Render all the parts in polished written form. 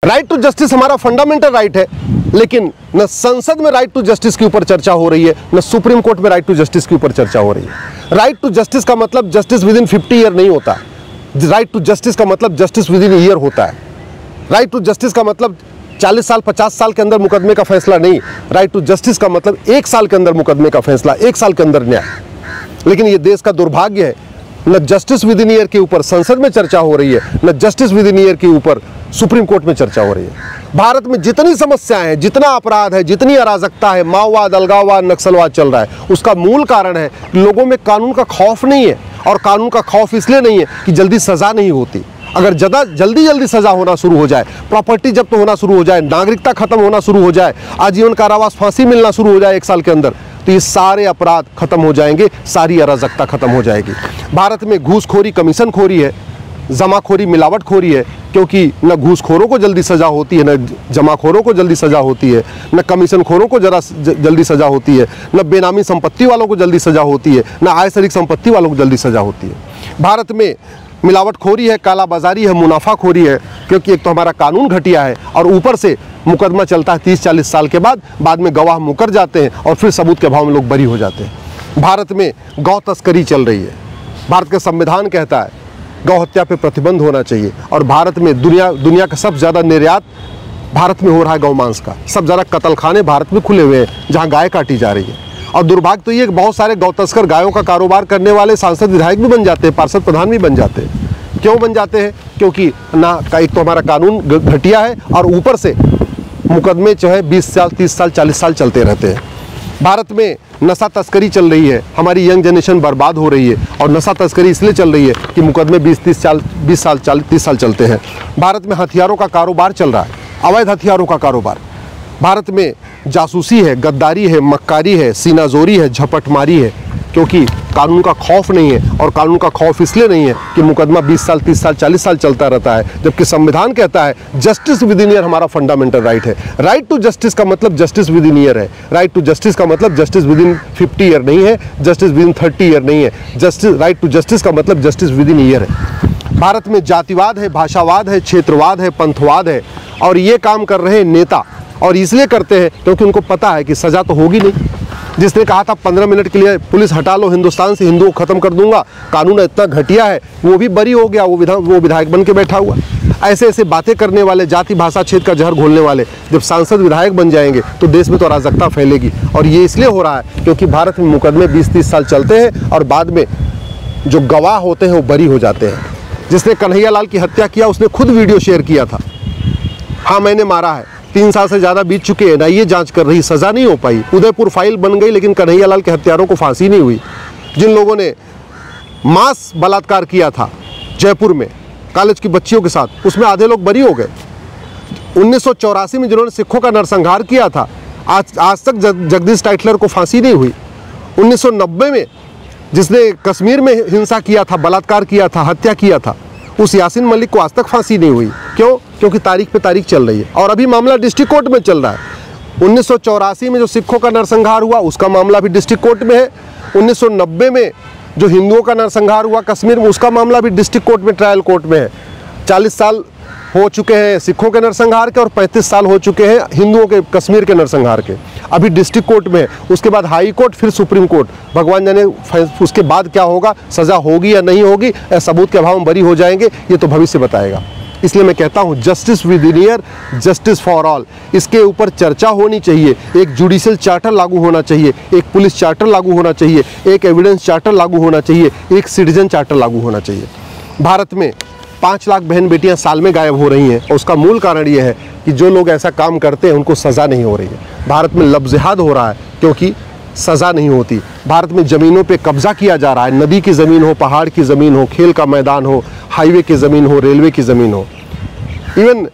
Right to justice हमारा fundamental right है, लेकिन न संसद में राइट टू जस्टिस के ऊपर चर्चा हो रही है, न सुप्रीम कोर्ट में राइट टू जस्टिस के ऊपर चर्चा हो रही है। राइट टू जस्टिस का मतलब जस्टिस विद इन 50 ईयर नहीं होता। राइट टू जस्टिस का मतलब जस्टिस विद इन ईयर होता है। राइट टू जस्टिस का मतलब 40 साल 50 साल के अंदर मुकदमे का फैसला नहीं। राइट टू जस्टिस का मतलब 1 साल के अंदर मुकदमे का फैसला, 1 साल के अंदर न्याय। लेकिन ये देश का दुर्भाग्य है, न जस्टिस विद इन ईयर के ऊपर संसद में चर्चा हो रही है, न जस्टिस विद इन ईयर के ऊपर सुप्रीम कोर्ट में चर्चा हो रही है। भारत में जितनी समस्याएं हैं, जितना अपराध है, जितनी अराजकता है, माओवाद, अलगाववाद, नक्सलवाद चल रहा है, उसका मूल कारण है कि लोगों में कानून का खौफ नहीं है। और कानून का खौफ इसलिए नहीं है कि जल्दी सजा नहीं होती। अगर जल्दी सजा होना शुरू हो जाए, प्रॉपर्टी जब्त होना शुरू हो जाए, नागरिकता खत्म होना शुरू हो जाए, आजीवन कारावास, फांसी मिलना शुरू हो जाए 1 साल के अंदर, तो ये सारे अपराध खत्म हो जाएंगे, सारी अराजकता खत्म हो जाएगी। भारत में घूसखोरी, कमीशनखोरी है, जमाखोरी, मिलावटखोरी है, क्योंकि न घूसखोरों को जल्दी सजा होती है, न जमाखोरों को जल्दी सजा होती है, न कमीशनखोरों को जल्दी सजा होती है, न बेनामी संपत्ति वालों को जल्दी सजा होती है, न आय शरीक संपत्ति वालों को जल्दी सजा होती है। भारत में मिलावटखोरी है, कालाबाजारी है, मुनाफाखोरी है, क्योंकि एक तो हमारा कानून घटिया है और ऊपर से मुकदमा चलता है 30-40 साल के बाद में गवाह मुकर जाते हैं और फिर सबूत के अभाव में लोग बरी हो जाते हैं। भारत में गौ तस्करी चल रही है। भारत का संविधान कहता है गौ हत्या पे प्रतिबंध होना चाहिए, और भारत में दुनिया का सबसे ज़्यादा निर्यात भारत में हो रहा है गौ मांस का। सबसे ज़्यादा कत्लखाने भारत में खुले हुए हैं जहाँ गाय काटी जा रही है। और दुर्भाग्य तो ये कि बहुत सारे गौ तस्कर गायों का कारोबार करने वाले सांसद विधायक भी बन जाते हैं, पार्षद प्रधान भी बन जाते हैं। क्यों बन जाते हैं? क्योंकि एक तो हमारा कानून घटिया है और ऊपर से मुकदमे जो है 20 साल 30 साल 40 साल चलते रहते हैं। भारत में नशा तस्करी चल रही है, हमारी यंग जनरेशन बर्बाद हो रही है, और नशा तस्करी इसलिए चल रही है कि मुकदमे 20 साल 30 साल चलते हैं। भारत में हथियारों का कारोबार चल रहा है, अवैध हथियारों का कारोबार। भारत में जासूसी है, गद्दारी है, मक्कारी है, सीनाजोरी है, झपटमारी है, क्योंकि कानून का खौफ नहीं है। और कानून का खौफ इसलिए नहीं है कि मुकदमा 20 साल 30 साल 40 साल चलता रहता है, जबकि संविधान कहता है जस्टिस विद इन ईयर हमारा फंडामेंटल राइट है। राइट टू जस्टिस का मतलब जस्टिस विद इन ईयर है। राइट टू जस्टिस का मतलब जस्टिस विद इन 50 ईयर नहीं है, जस्टिस विद इन 30 ईयर नहीं है। राइट टू जस्टिस का मतलब जस्टिस विद इन ईयर है। भारत में जातिवाद है, भाषावाद है, क्षेत्रवाद है, पंथवाद है, और ये काम कर रहे नेता, और इसलिए करते हैं क्योंकि उनको पता है कि सजा तो होगी नहीं। जिसने कहा था 15 मिनट के लिए पुलिस हटा लो हिंदुस्तान से, हिंदुओं को खत्म कर दूंगा, कानून इतना घटिया है, वो भी बरी हो गया, वो विधायक बन के बैठा हुआ। ऐसे बातें करने वाले, जाति भाषा क्षेत्र का जहर घोलने वाले जब सांसद विधायक बन जाएंगे तो देश में तो अराजकता फैलेगी। और ये इसलिए हो रहा है क्योंकि भारत में मुकदमे 20-30 साल चलते हैं और बाद में जो गवाह होते हैं वो बरी हो जाते हैं। जिसने कन्हैया लाल की हत्या किया उसने खुद वीडियो शेयर किया था, हाँ मैंने मारा है। 3 साल से ज़्यादा बीत चुके हैं, एनआईए जांच कर रही, सज़ा नहीं हो पाई। उदयपुर फाइल बन गई लेकिन कन्हैया लाल के हत्यारों को फांसी नहीं हुई। जिन लोगों ने मास बलात्कार किया था जयपुर में कॉलेज की बच्चियों के साथ, उसमें आधे लोग बरी हो गए। 1984 में जिन्होंने सिखों का नरसंहार किया था, आज तक जगदीश टाइटलर को फांसी नहीं हुई। 1990 में जिसने कश्मीर में हिंसा किया था, बलात्कार किया था, हत्या किया था, उस यासीन मलिक को आज तक फांसी नहीं हुई। क्यों? क्योंकि तारीख पे तारीख चल रही है और अभी मामला डिस्ट्रिक्ट कोर्ट में चल रहा है। 1984 में जो सिखों का नरसंहार हुआ उसका मामला भी डिस्ट्रिक्ट कोर्ट में है। 1990 में जो हिंदुओं का नरसंहार हुआ कश्मीर में, उसका मामला भी डिस्ट्रिक्ट कोर्ट में, ट्रायल कोर्ट में है। 40 साल हो चुके हैं सिखों के नरसंहार के और 35 साल हो चुके हैं हिंदुओं के कश्मीर के नरसंहार के, अभी डिस्ट्रिक्ट कोर्ट में है। उसके बाद हाई कोर्ट, फिर सुप्रीम कोर्ट। भगवान जाने उसके बाद क्या होगा, सज़ा होगी या नहीं होगी, या सबूत के अभाव में बरी हो जाएंगे, ये तो भविष्य बताएगा। इसलिए मैं कहता हूँ justice with in year, justice for all, इसके ऊपर चर्चा होनी चाहिए। एक जुडिशियल चार्टर लागू होना चाहिए, एक पुलिस चार्टर लागू होना चाहिए, एक एविडेंस चार्टर लागू होना चाहिए, एक सिटीजन चार्टर लागू होना चाहिए। भारत में 5 लाख बहन बेटियां साल में गायब हो रही हैं, और उसका मूल कारण ये है कि जो लोग ऐसा काम करते हैं उनको सज़ा नहीं हो रही है। भारत में लफ्ज़-ए-जिहाद हो रहा है क्योंकि सज़ा नहीं होती। भारत में ज़मीनों पे कब्जा किया जा रहा है, नदी की ज़मीन हो, पहाड़ की ज़मीन हो, खेल का मैदान हो, हाईवे की ज़मीन हो, रेलवे की ज़मीन हो, इवन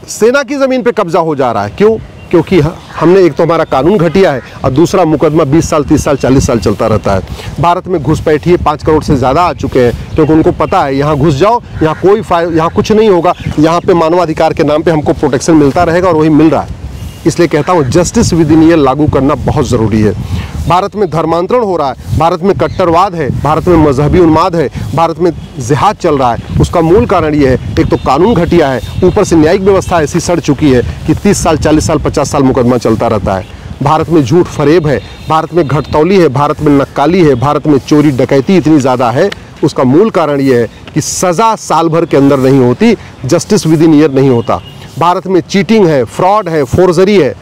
सेना की ज़मीन पे कब्जा हो जा रहा है। क्यों? क्योंकि हमने एक तो हमारा कानून घटिया है और दूसरा मुकदमा 20 साल 30 साल 40 साल चलता रहता है। भारत में घुसपैठिए 5 करोड़ से ज़्यादा आ चुके हैं क्योंकि उनको पता है यहाँ घुस जाओ, यहाँ कुछ नहीं होगा, यहाँ पे मानवाधिकार के नाम पे हमको प्रोटेक्शन मिलता रहेगा, और वही मिल रहा है। इसलिए कहता हूँ जस्टिस विद इन ईयर लागू करना बहुत ज़रूरी है। भारत में धर्मांतरण हो रहा है, भारत में कट्टरवाद है, भारत में मजहबी उन्माद है, भारत में जिहाद चल रहा है, उसका मूल कारण ये है, एक तो कानून घटिया है, ऊपर से न्यायिक व्यवस्था ऐसी सड़ चुकी है कि 30 साल 40 साल 50 साल मुकदमा चलता रहता है। भारत में झूठ फरेब है, भारत में घटतौली है, भारत में नक्काली है, भारत में चोरी डकैती इतनी ज़्यादा है। उसका मूल कारण ये है कि सज़ा साल भर के अंदर नहीं होती, जस्टिस विद इन ईयर नहीं होता। भारत में चीटिंग है, फ्रॉड है, फोर्जरी है,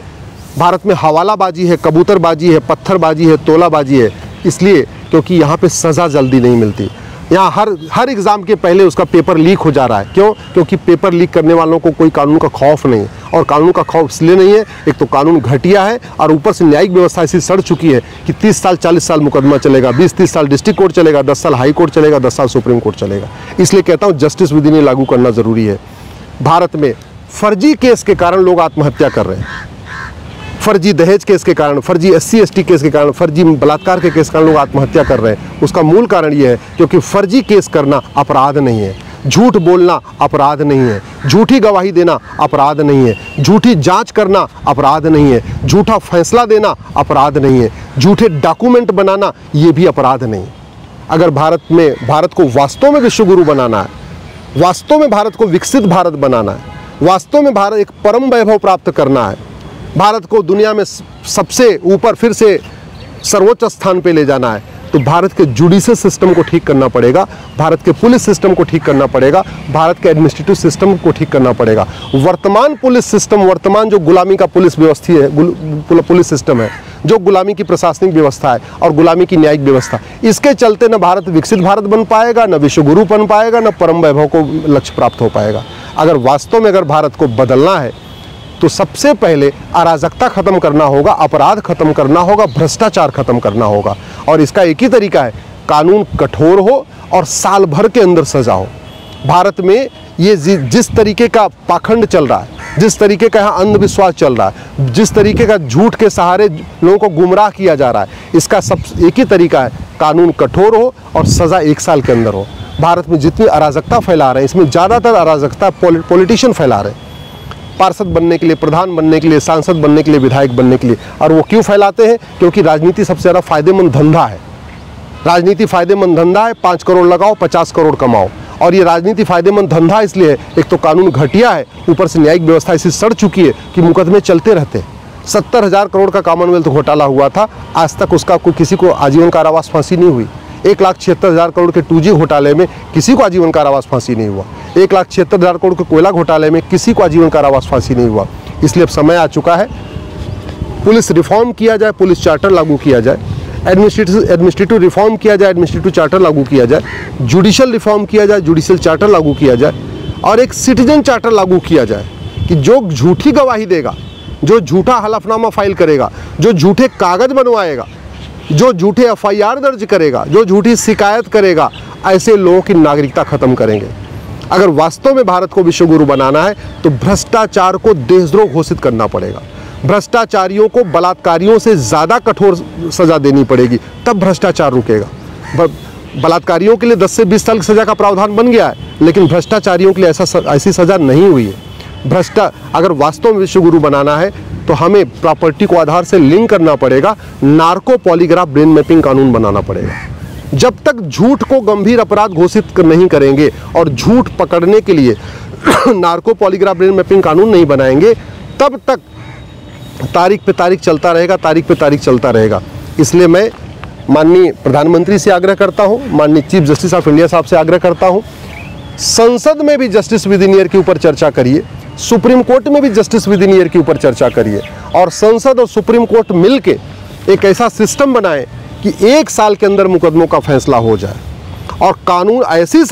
भारत में हवालाबाजी है, कबूतरबाजी है, पत्थरबाजी है, तोलाबाजी है। इसलिए क्योंकि यहाँ पे सज़ा जल्दी नहीं मिलती। यहाँ हर एग्ज़ाम के पहले उसका पेपर लीक हो जा रहा है। क्यों? क्योंकि पेपर लीक करने वालों को कोई कानून का खौफ नहीं है। और कानून का खौफ इसलिए नहीं है, एक तो कानून घटिया है और ऊपर से न्यायिक व्यवस्था ऐसी सड़ चुकी है कि 30 साल 40 साल मुकदमा चलेगा, 20-30 साल डिस्ट्रिक्ट कोर्ट चलेगा, 10 साल हाई कोर्ट चलेगा, 10 साल सुप्रीम कोर्ट चलेगा। इसलिए कहता हूँ जस्टिस विद इन ईयर लागू करना ज़रूरी है। भारत में फर्जी केस के कारण लोग आत्महत्या कर रहे हैं, फर्जी दहेज केस के कारण, फर्जी SC ST केस के कारण, फर्जी बलात्कार के केस के कारण लोग आत्महत्या कर रहे हैं। उसका मूल कारण ये है क्योंकि फर्जी केस करना अपराध नहीं है, झूठ बोलना अपराध नहीं है, झूठी गवाही देना अपराध नहीं है, झूठी जांच करना अपराध नहीं है, झूठा फैसला देना अपराध नहीं है, झूठे डॉक्यूमेंट बनाना ये भी अपराध नहीं। अगर भारत को वास्तव में विश्वगुरु बनाना है, वास्तव में भारत को विकसित भारत बनाना है, वास्तव में भारत एक परम वैभव प्राप्त करना है, भारत को दुनिया में सबसे ऊपर फिर से सर्वोच्च स्थान पे ले जाना है, तो भारत के जुडिशियल सिस्टम को ठीक करना पड़ेगा, भारत के पुलिस सिस्टम को ठीक करना पड़ेगा, भारत के एडमिनिस्ट्रेटिव सिस्टम को ठीक करना पड़ेगा। वर्तमान पुलिस सिस्टम, वर्तमान जो गुलामी का पुलिस व्यवस्था है, पुलिस सिस्टम है, जो गुलामी की प्रशासनिक व्यवस्था है और गुलामी की न्यायिक व्यवस्था, इसके चलते न भारत विकसित भारत बन पाएगा, न विश्वगुरु बन पाएगा, न परम वैभव को लक्ष्य प्राप्त हो पाएगा। अगर वास्तव में अगर भारत को बदलना है तो सबसे पहले अराजकता खत्म करना होगा, अपराध खत्म करना होगा, भ्रष्टाचार खत्म करना होगा। और इसका एक ही तरीका है, कानून कठोर हो और साल भर के अंदर सजा हो। भारत में ये जिस तरीके का पाखंड चल रहा है, जिस तरीके का यहाँ अंधविश्वास चल रहा है, जिस तरीके का झूठ के सहारे लोगों को गुमराह किया जा रहा है, इसका सब एक ही तरीका है, कानून कठोर हो और सज़ा 1 साल के अंदर हो। भारत में जितनी अराजकता फैला रहे हैं, इसमें ज़्यादातर अराजकता पॉलिटिशियन फैला रहे हैं, पार्षद बनने के लिए, प्रधान बनने के लिए, सांसद बनने के लिए, विधायक बनने के लिए। और वो क्यों फैलाते हैं? क्योंकि राजनीति सबसे ज़्यादा फायदेमंद धंधा है। राजनीति फायदेमंद धंधा है, 5 करोड़ लगाओ 50 करोड़ कमाओ। और ये राजनीति फायदेमंद धंधा इसलिए है, एक तो कानून घटिया है, ऊपर से न्यायिक व्यवस्था ऐसी सड़ चुकी है कि मुकदमे चलते रहते हैं। 70,000 करोड़ का कॉमनवेल्थ घोटाला हुआ था, आज तक उसका किसी को आजीवन कारावास फांसी नहीं हुई। 1,76,000 करोड़ के 2G घोटाले में किसी को आजीवन कारावास फांसी नहीं हुआ। 1,76,000 करोड़ के कोयला घोटाले में किसी को आजीवन कारावास फांसी नहीं हुआ। इसलिए अब समय आ चुका है, पुलिस रिफॉर्म किया जाए, पुलिस चार्टर लागू किया जाए, एडमिनिस्ट्रेटिव रिफॉर्म किया जाए, एडमिनिस्ट्रेटिव चार्टर लागू किया जाए, जुडिशियल रिफॉर्म किया जाए, जुडिशियल चार्टर लागू किया जाए, और एक सिटीजन चार्टर लागू किया जाए कि जो झूठी गवाही देगा, जो झूठा हलफनामा फाइल करेगा, जो झूठे कागज बनवाएगा, जो झूठे FIR दर्ज करेगा, जो झूठी शिकायत करेगा, ऐसे लोगों की नागरिकता खत्म करेंगे। अगर वास्तव में भारत को विश्वगुरु बनाना है तो भ्रष्टाचार को देशद्रोह घोषित करना पड़ेगा, भ्रष्टाचारियों को बलात्कारियों से ज़्यादा कठोर सज़ा देनी पड़ेगी, तब भ्रष्टाचार रुकेगा। बलात्कारियों के लिए 10 से 20 साल की सज़ा का प्रावधान बन गया है, लेकिन भ्रष्टाचारियों के लिए ऐसी सज़ा नहीं हुई है। अगर वास्तव में विश्वगुरु बनाना है तो हमें प्रॉपर्टी को आधार से लिंक करना पड़ेगा, नार्को पॉलीग्राफ ब्रेन मैपिंग कानून बनाना पड़ेगा। जब तक झूठ को गंभीर अपराध घोषित नहीं करेंगे और झूठ पकड़ने के लिए नार्को पॉलीग्राफ ब्रेन मैपिंग कानून नहीं बनाएंगे, तब तक तारीख पे तारीख चलता रहेगा, तारीख पे तारीख चलता रहेगा। इसलिए मैं माननीय प्रधानमंत्री से आग्रह करता हूँ, माननीय चीफ जस्टिस ऑफ इंडिया साहब से आग्रह करता हूँ, संसद में भी जस्टिस विद इन ईयर के ऊपर चर्चा करिए, सुप्रीम कोर्ट में भी जस्टिस विद इन ईयर के ऊपर चर्चा करिए, और संसद और सुप्रीम कोर्ट मिलके एक ऐसा सिस्टम बनाए कि 1 साल के अंदर मुकदमों का फैसला हो जाए और कानून ऐसी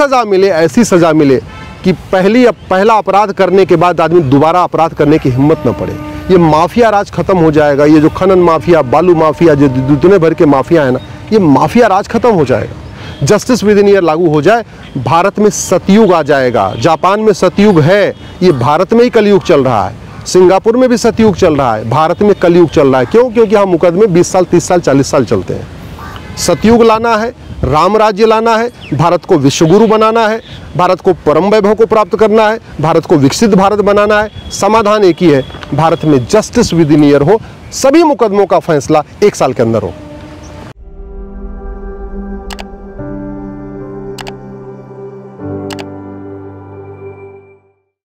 सज़ा मिले कि पहला अपराध करने के बाद आदमी दोबारा अपराध करने की हिम्मत न पड़े। ये माफिया राज खत्म हो जाएगा, ये जो खनन माफिया, बालू माफिया, जो दुनिया भर के माफिया है ना, ये माफिया राज खत्म हो जाएगा। जस्टिस विद इन ईयर लागू हो जाए, भारत में सतयुग आ जाएगा। जापान में सतयुग है, ये भारत में ही कलयुग चल रहा है। सिंगापुर में भी सतयुग चल रहा है, भारत में कलयुग चल रहा है। क्यों? क्योंकि यहाँ मुकदमे 20 साल 30 साल 40 साल चलते हैं। सतयुग लाना है, राम राज्य लाना है, भारत को विश्वगुरु बनाना है, भारत को परम वैभव को प्राप्त करना है, भारत को विकसित भारत बनाना है। समाधान एक ही है, भारत में जस्टिस विद इन ईयर हो, सभी मुकदमों का फैसला 1 साल के अंदर हो।